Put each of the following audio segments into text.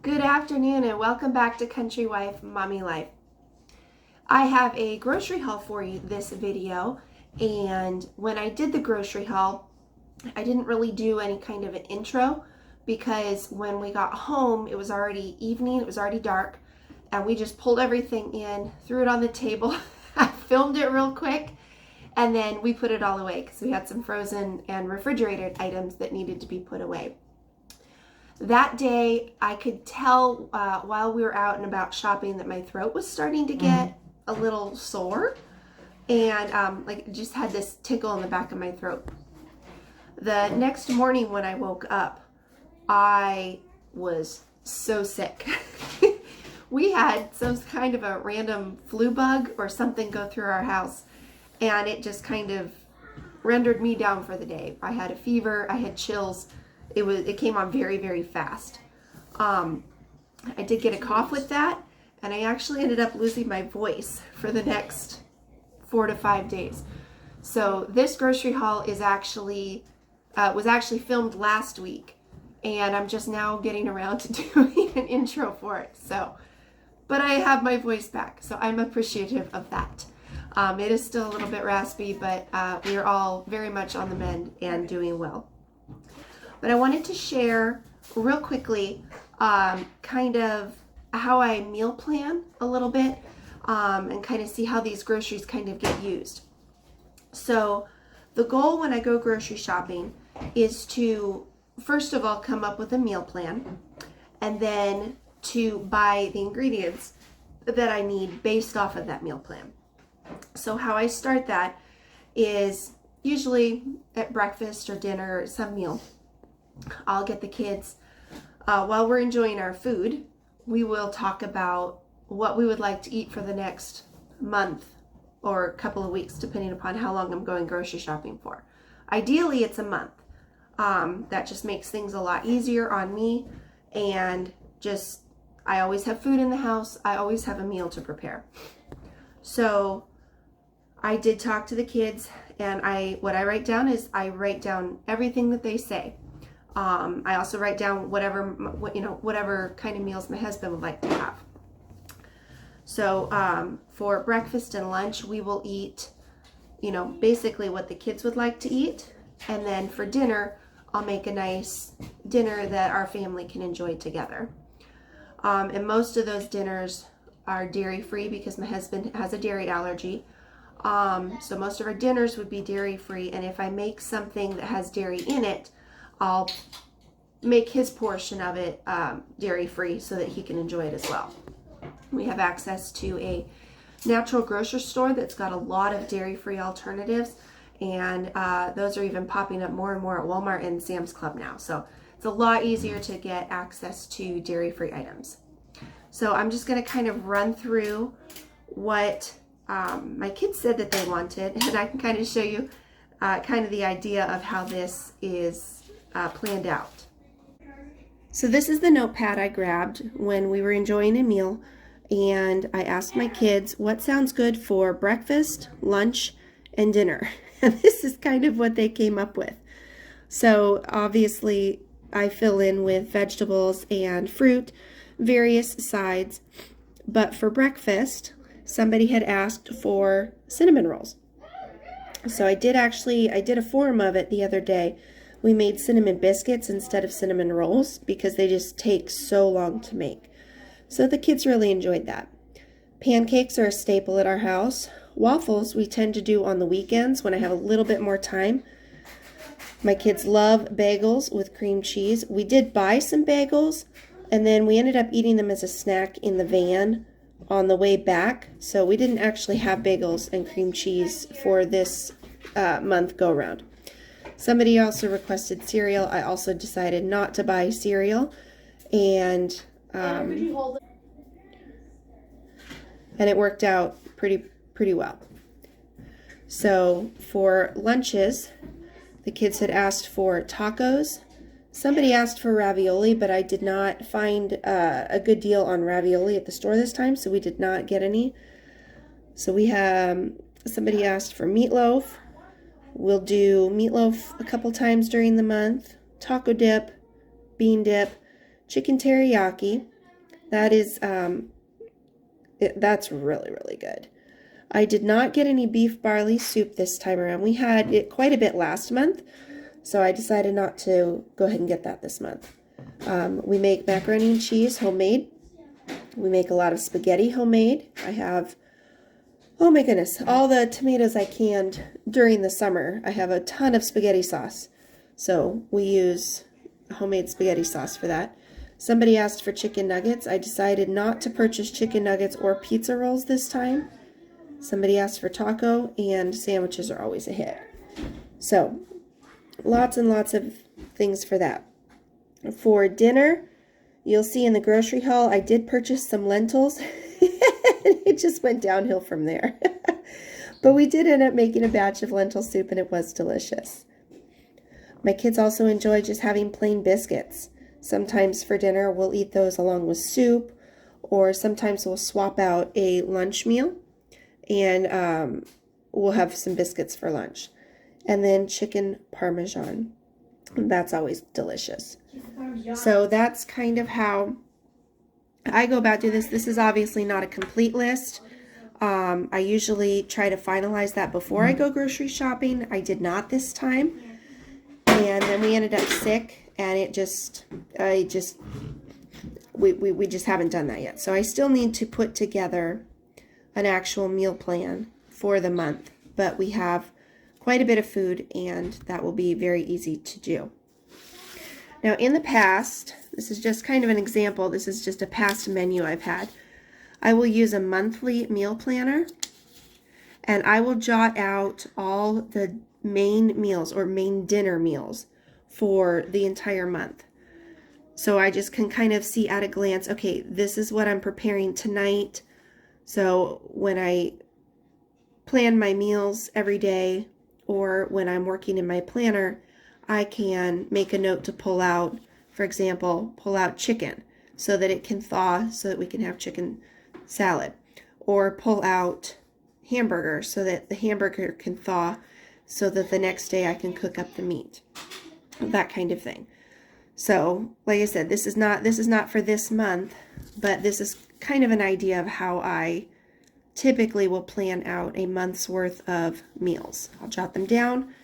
Good afternoon and welcome back to Country Wife Mommy Life. I have a grocery haul for you this video, and when I did the grocery haul, I didn't really do any kind of an intro because when we got home it was already evening, it was already dark, and we just pulled everything in, threw it on the table. I filmed it real quick and then we put it all away because we had some frozen and refrigerated items that needed to be put away. That day, I could tell while we were out and about shopping that my throat was starting to get a little sore, and like just had this tickle in the back of my throat. The next morning when I woke up, I was so sick. We had some kind of a random flu bug or something go through our house, and it just kind of rendered me down for the day. I had a fever, I had chills. It came on very, very fast. I did get a cough with that, and I actually ended up losing my voice for the next 4 to 5 days. So this grocery haul is actually was actually filmed last week, and I'm just now getting around to doing an intro for it. So, but I have my voice back, so I'm appreciative of that. It is still a little bit raspy, but we are all very much on the mend and doing well. But I wanted to share real quickly kind of how I meal plan a little bit and kind of see how these groceries kind of get used. So the goal when I go grocery shopping is to, first of all, come up with a meal plan, and then to buy the ingredients that I need based off of that meal plan. So how I start that is usually at breakfast or dinner or some meal. I'll get the kids, while we're enjoying our food, we will talk about what we would like to eat for the next month or a couple of weeks, depending upon how long I'm going grocery shopping for. Ideally, it's a month. That just makes things a lot easier on me, and just, I always have food in the house. I always have a meal to prepare. So I did talk to the kids, and what I write down is I write down everything that they say. I also write down whatever kind of meals my husband would like to have. So for breakfast and lunch, we will eat, basically what the kids would like to eat. And then for dinner, I'll make a nice dinner that our family can enjoy together. And most of those dinners are dairy-free because my husband has a dairy allergy. So most of our dinners would be dairy-free. And if I make something that has dairy in it, I'll make his portion of it dairy-free so that he can enjoy it as well. We have access to a natural grocery store that's got a lot of dairy-free alternatives, and those are even popping up more and more at Walmart and Sam's Club now. So it's a lot easier to get access to dairy-free items. So I'm just going to kind of run through what my kids said that they wanted, and I can kind of show you kind of the idea of how this is planned out. So this is the notepad I grabbed when we were enjoying a meal, and I asked my kids what sounds good for breakfast, lunch, and dinner. And this is kind of what they came up with. So obviously I fill in with vegetables and fruit, various sides, but for breakfast somebody had asked for cinnamon rolls. So I did a form of it the other day. We made cinnamon biscuits instead of cinnamon rolls because they just take so long to make. So the kids really enjoyed that. Pancakes are a staple at our house. Waffles we tend to do on the weekends when I have a little bit more time. My kids love bagels with cream cheese. We did buy some bagels, and then we ended up eating them as a snack in the van on the way back. So we didn't actually have bagels and cream cheese for this month go around. Somebody also requested cereal. I also decided not to buy cereal, and it worked out pretty well. So for lunches, the kids had asked for tacos. Somebody asked for ravioli, but I did not find a good deal on ravioli at the store this time, so we did not get any. So we have somebody asked for meatloaf. We'll do meatloaf a couple times during the month, taco dip, bean dip, chicken teriyaki, That is, that's really, really good. I did not get any beef barley soup this time around. We had it quite a bit last month, so I decided not to go ahead and get that this month. We make macaroni and cheese homemade. We make a lot of spaghetti homemade. I have, oh my goodness, all the tomatoes I canned during the summer. I have a ton of spaghetti sauce, so we use homemade spaghetti sauce for that. Somebody asked for chicken nuggets. I decided not to purchase chicken nuggets or pizza rolls this time. Somebody asked for taco, and sandwiches are always a hit. So, lots and lots of things for that. For dinner, you'll see in the grocery haul, I did purchase some lentils. It just went downhill from there. But we did end up making a batch of lentil soup, and it was delicious. My kids also enjoy just having plain biscuits. Sometimes for dinner, we'll eat those along with soup, or sometimes we'll swap out a lunch meal, and we'll have some biscuits for lunch. And then chicken parmesan. That's always delicious. So that's kind of how I go about doing this. This is obviously not a complete list. I usually try to finalize that before I go grocery shopping. I did not this time. And then we ended up sick, and we just haven't done that yet. So I still need to put together an actual meal plan for the month, but we have quite a bit of food, and that will be very easy to do. Now, in the past, this is just kind of an example. This is just a past menu I've had. I will use a monthly meal planner, and I will jot out all the main meals or main dinner meals for the entire month. So I just can kind of see at a glance, okay, this is what I'm preparing tonight. So when I plan my meals every day, or when I'm working in my planner, I can make a note to pull out, for example, pull out chicken so that it can thaw so that we can have chicken salad, or pull out hamburger so that the hamburger can thaw so that the next day I can cook up the meat, that kind of thing. So, like I said, this is not for this month, but this is kind of an idea of how I typically will plan out a month's worth of meals. I'll jot them down,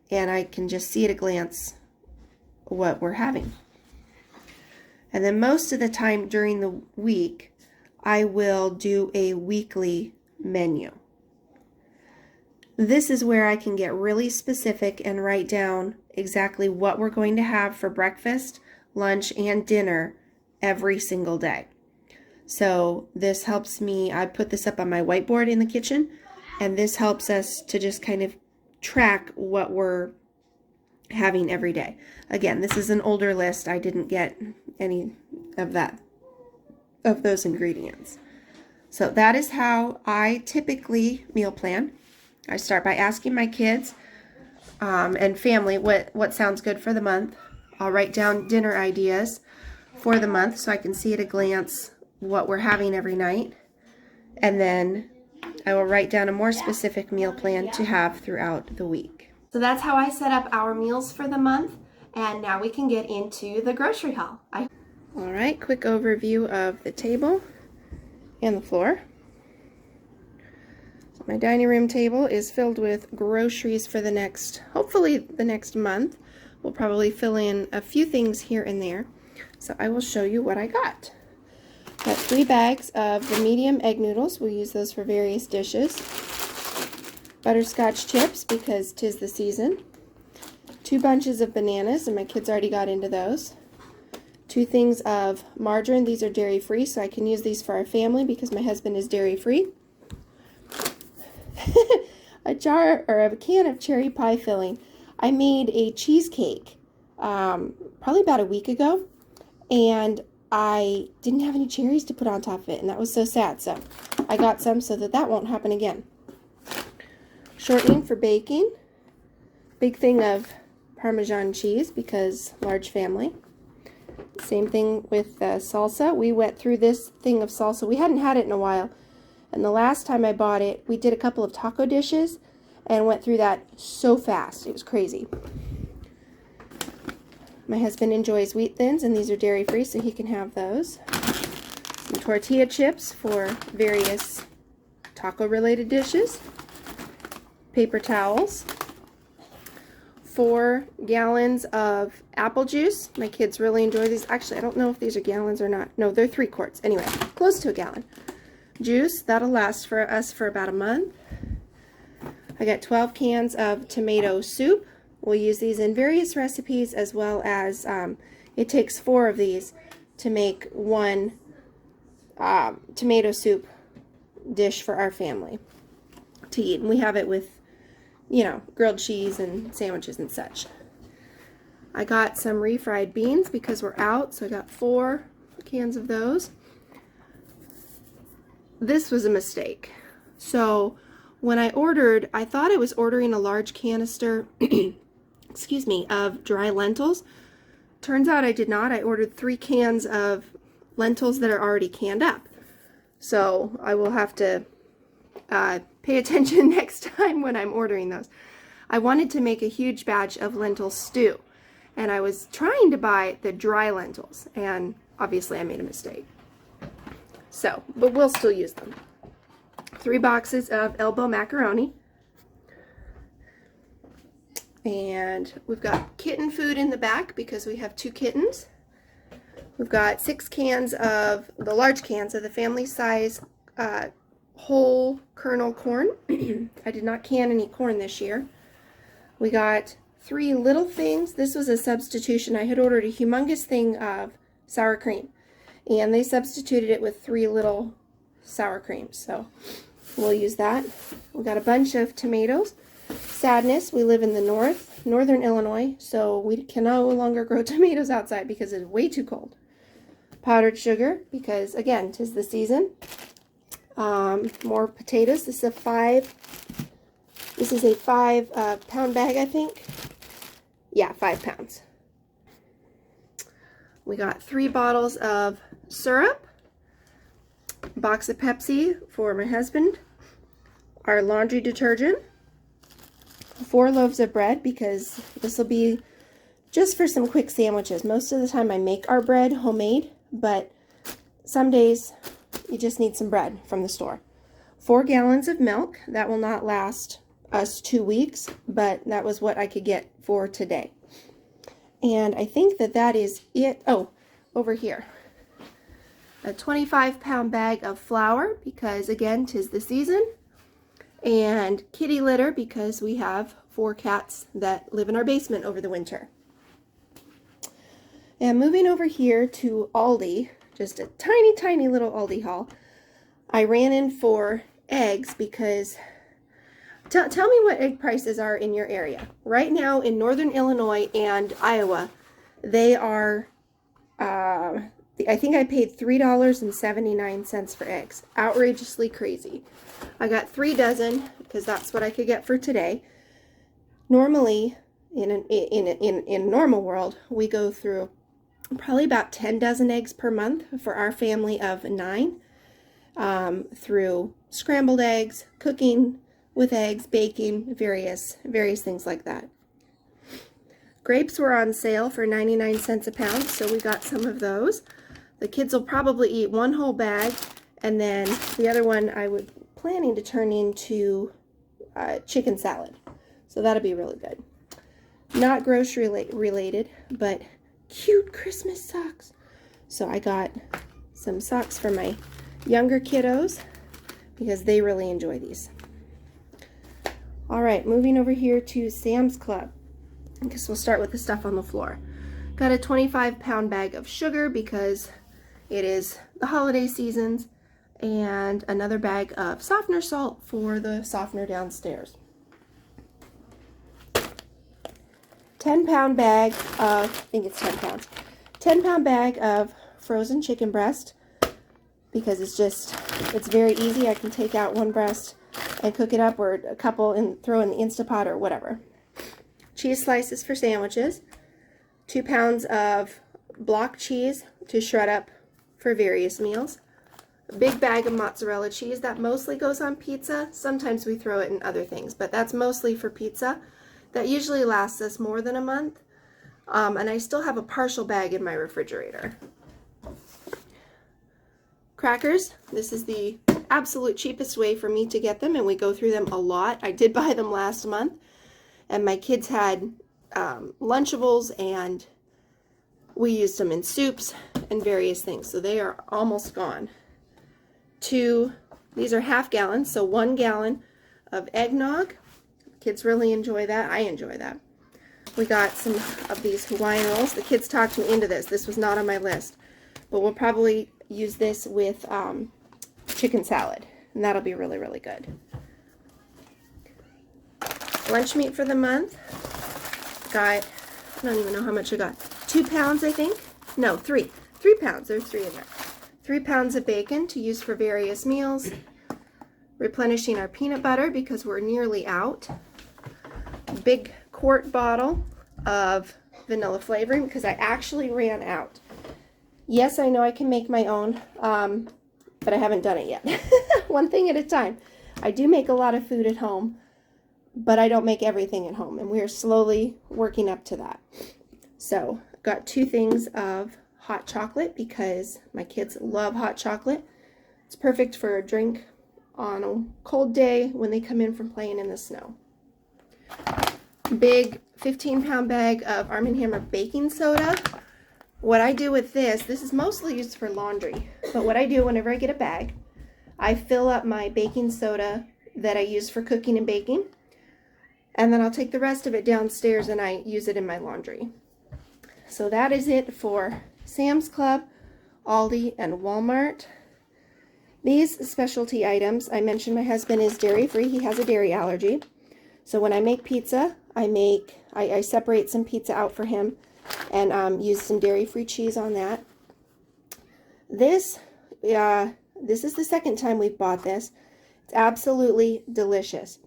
and I can just see at a glance what we're having. And then most of the time during the week, I will do a weekly menu. This is where I can get really specific and write down exactly what we're going to have for breakfast, lunch, and dinner every single day. So this helps me, I put this up on my whiteboard in the kitchen, and this helps us to just kind of track what we're having every day. Again, this is an older list. I didn't get any of those ingredients. So that is how I typically meal plan. I start by asking my kids and family what sounds good for the month. I'll write down dinner ideas for the month so I can see at a glance what we're having every night. And then I will write down a more specific meal plan to have throughout the week. So that's how I set up our meals for the month. And now we can get into the grocery haul. All right, quick overview of the table and the floor. So my dining room table is filled with groceries for hopefully the next month. We'll probably fill in a few things here and there. So I will show you what I got. Got 3 bags of the medium egg noodles. We'll use those for various dishes. Butterscotch chips because 'tis the season. 2 bunches of bananas, and my kids already got into those. 2 things of margarine. These are dairy free, so I can use these for our family because my husband is dairy free. A can of cherry pie filling. I made a cheesecake probably about a week ago, and I didn't have any cherries to put on top of it, and that was so sad. So I got some so that won't happen again. Shortening for baking. Big thing of Parmesan cheese because large family. Same thing with salsa. We went through this thing of salsa. We hadn't had it in a while, and the last time I bought it, we did a couple of taco dishes and went through that so fast. It was crazy. My husband enjoys wheat thins, and these are dairy free, so he can have those. tortilla chips for various taco-related dishes, paper towels, 4 gallons of apple juice. My kids really enjoy these. Actually, I don't know if these are gallons or not. No, they're 3 quarts. Anyway, close to a gallon. Juice, that'll last for us for about a month. I got 12 cans of tomato soup. We'll use these in various recipes, as well as it takes 4 of these to make 1 tomato soup dish for our family to eat. And we have it with, you know, grilled cheese and sandwiches and such. I got some refried beans because we're out, so I got 4 cans of those. This was a mistake. So when I ordered, I thought I was ordering a large canister excuse me, of dry lentils. Turns out I did not. I ordered 3 cans of lentils that are already canned up. So I will have to pay attention next time when I'm ordering those. I wanted to make a huge batch of lentil stew, and I was trying to buy the dry lentils, and obviously I made a mistake. So, but we'll still use them. 3 boxes of elbow macaroni. And we've got kitten food in the back because we have 2 kittens. We've got 6 cans of, the large cans of the family size whole kernel corn. I did not can any corn this year. We got 3 little things. This was a substitution. I had ordered a humongous thing of sour cream, and they substituted it with 3 little sour creams. So we'll use that. We got a bunch of tomatoes. Sadness, we live in the northern Illinois, so we can no longer grow tomatoes outside because it's way too cold. Powdered sugar, because again, 'tis the season. More potatoes. This is a 5 pound bag, I think. Yeah, 5 pounds. We got 3 bottles of syrup, a box of Pepsi for my husband, our laundry detergent, 4 loaves of bread, because this will be just for some quick sandwiches. Most of the time I make our bread homemade, but some days you just need some bread from the store. 4 gallons of milk. That will not last us 2 weeks, but that was what I could get for today. And I think that that is it. Oh, over here. A 25-pound bag of flour, because again, 'tis the season. And kitty litter, because we have 4 cats that live in our basement over the winter. And moving over here to Aldi, just a tiny, tiny little Aldi haul. I ran in for eggs because, tell me what egg prices are in your area. Right now in northern Illinois and Iowa, they are, I think I paid $3.79 for eggs. Outrageously crazy. I got 3 dozen because that's what I could get for today. Normally, in a normal world, we go through probably about 10 dozen eggs per month for our family of 9, through scrambled eggs, cooking with eggs, baking, various things like that. Grapes were on sale for 99 cents a pound, so we got some of those. The kids will probably eat 1 whole bag, and then the other one I was planning to turn into chicken salad. So that'll be really good. Not grocery related, but cute Christmas socks. So I got some socks for my younger kiddos because they really enjoy these. All right, moving over here to Sam's Club. I guess we'll start with the stuff on the floor. Got a 25-pound bag of sugar because it is the holiday seasons, and another bag of softener salt for the softener downstairs. 10-pound bag of, I think it's 10 pounds, 10-pound bag of frozen chicken breast, because it's very easy. I can take out 1 breast and cook it up, or a couple and throw in the Instapot or whatever. Cheese slices for sandwiches. 2 pounds of block cheese to shred up for various meals. A big bag of mozzarella cheese that mostly goes on pizza. Sometimes we throw it in other things, but that's mostly for pizza. That usually lasts us more than a month. And I still have a partial bag in my refrigerator. crackers. This is the absolute cheapest way for me to get them, and we go through them a lot. I did buy them last month, and my kids had Lunchables, and we used them in soups and various things, so they are almost gone. These are half gallons, so 1 gallon of eggnog. Kids really enjoy that. I enjoy that. We got some of these Hawaiian rolls. The kids talked me into this. This was not on my list, but we'll probably use this with chicken salad, and that'll be really, really good. Lunch meat for the month. Got, I don't even know how much I got. 2 pounds, I think. No, 3. 3 pounds. There's 3 in there. 3 pounds of bacon to use for various meals. Replenishing our peanut butter because we're nearly out. Big quart bottle of vanilla flavoring because I actually ran out. Yes, I know I can make my own, but I haven't done it yet. One thing at a time. I do make a lot of food at home, but I don't make everything at home, and we are slowly working up to that. So, got 2 things of hot chocolate because my kids love hot chocolate. It's perfect for a drink on a cold day when they come in from playing in the snow. Big 15-pound bag of Arm & Hammer baking soda. What I do with this is mostly used for laundry, but what I do whenever I get a bag, I fill up my baking soda that I use for cooking and baking, and then I'll take the rest of it downstairs and I use it in my laundry. So that is it for Sam's Club, Aldi, and Walmart. These specialty items, I mentioned my husband is dairy-free. He has a dairy allergy. So when I make pizza, I separate some pizza out for him and use some dairy-free cheese on that. This is the second time we've bought this. It's absolutely delicious.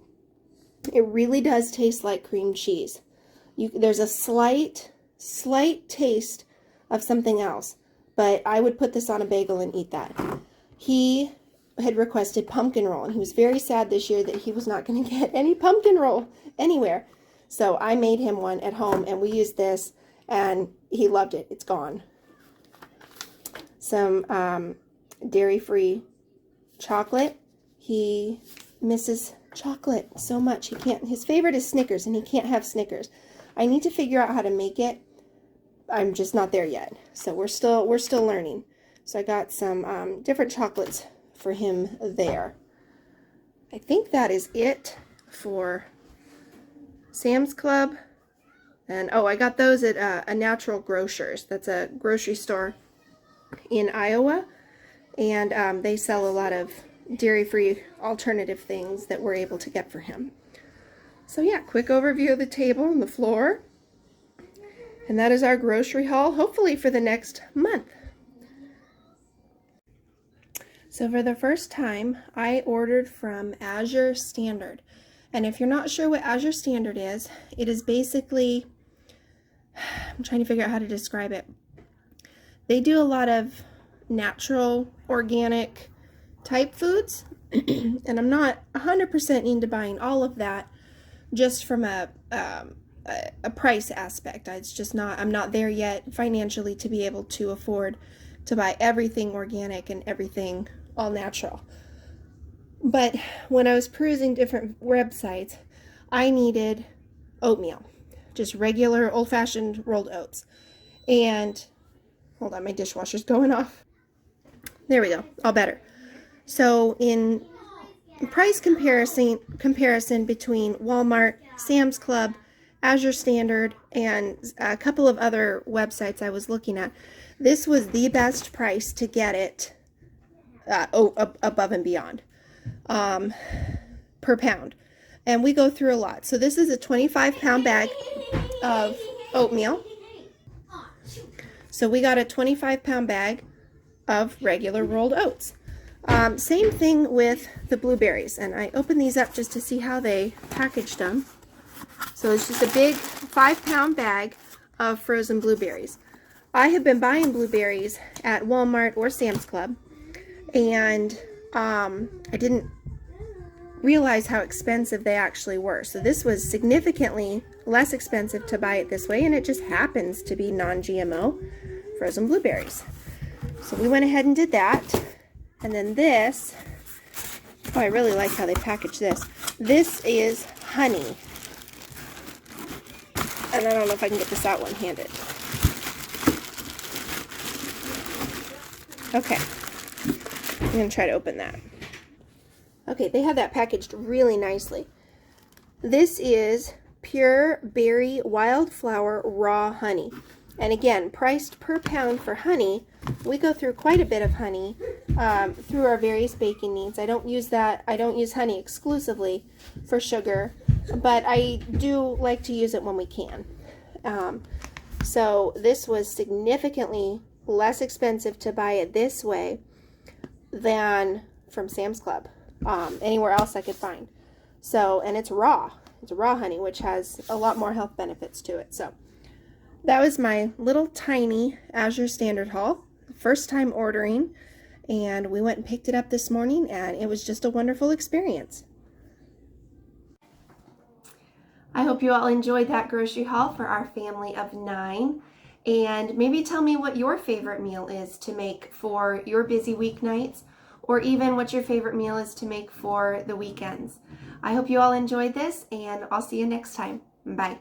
It really does taste like cream cheese. There's a slight taste of something else, but I would put this on a bagel and eat that. He had requested pumpkin roll, and he was very sad this year that he was not going to get any pumpkin roll anywhere. So I made him one at home, and we used this, and he loved it. It's gone. Some dairy-free chocolate. He misses chocolate so much. He can't. His favorite is Snickers, and he can't have Snickers. I need to figure out how to make it. I'm just not there yet. So we're still learning. So I got some different chocolates for him there. I think that is it for Sam's Club. And oh, I got those at a Natural Grocers. That's a grocery store in Iowa. And they sell a lot of dairy-free alternative things that we're able to get for him. So yeah, quick overview of the table and the floor. And that is our grocery haul, hopefully for the next month. So for the first time, I ordered from Azure Standard. And if you're not sure what Azure Standard is, it is basically, I'm trying to figure out how to describe it. They do a lot of natural, organic type foods. And I'm not 100% into buying all of that just from a price aspect. It's just not, I'm not there yet financially to be able to afford to buy everything organic and everything all natural. But when I was perusing different websites, I needed oatmeal, just regular old-fashioned rolled oats. And hold on, my dishwasher's going off. There we go, all better. So in price comparison between Walmart, Sam's Club, Azure Standard, and a couple of other websites I was looking at, this was the best price to get it above and beyond per pound. And we go through a lot. So this is a 25-pound bag of oatmeal. So we got a 25-pound bag of regular rolled oats. Same thing with the blueberries. And I opened these up just to see how they packaged them. So it's just a big 5-pound bag of frozen blueberries. I have been buying blueberries at Walmart or Sam's Club, and I didn't realize how expensive they actually were. So this was significantly less expensive to buy it this way, and it just happens to be non-GMO frozen blueberries. So we went ahead and did that. And then this, oh, I really like how they package this. This is honey. And I don't know if I can get this out one-handed. Okay, I'm going to try to open that. Okay, they have that packaged really nicely. This is pure berry wildflower raw honey. And again, priced per pound for honey. We go through quite a bit of honey through our various baking needs. I don't use honey exclusively for sugar, but I do like to use it when we can. So this was significantly less expensive to buy it this way than from Sam's Club, anywhere else I could find. So, and it's raw honey, which has a lot more health benefits to it. So that was my little tiny Azure Standard haul, first time ordering, and we went and picked it up this morning, and it was just a wonderful experience. I hope you all enjoyed that grocery haul for our family of 9. And maybe tell me what your favorite meal is to make for your busy weeknights, or even what your favorite meal is to make for the weekends. I hope you all enjoyed this, and I'll see you next time. Bye.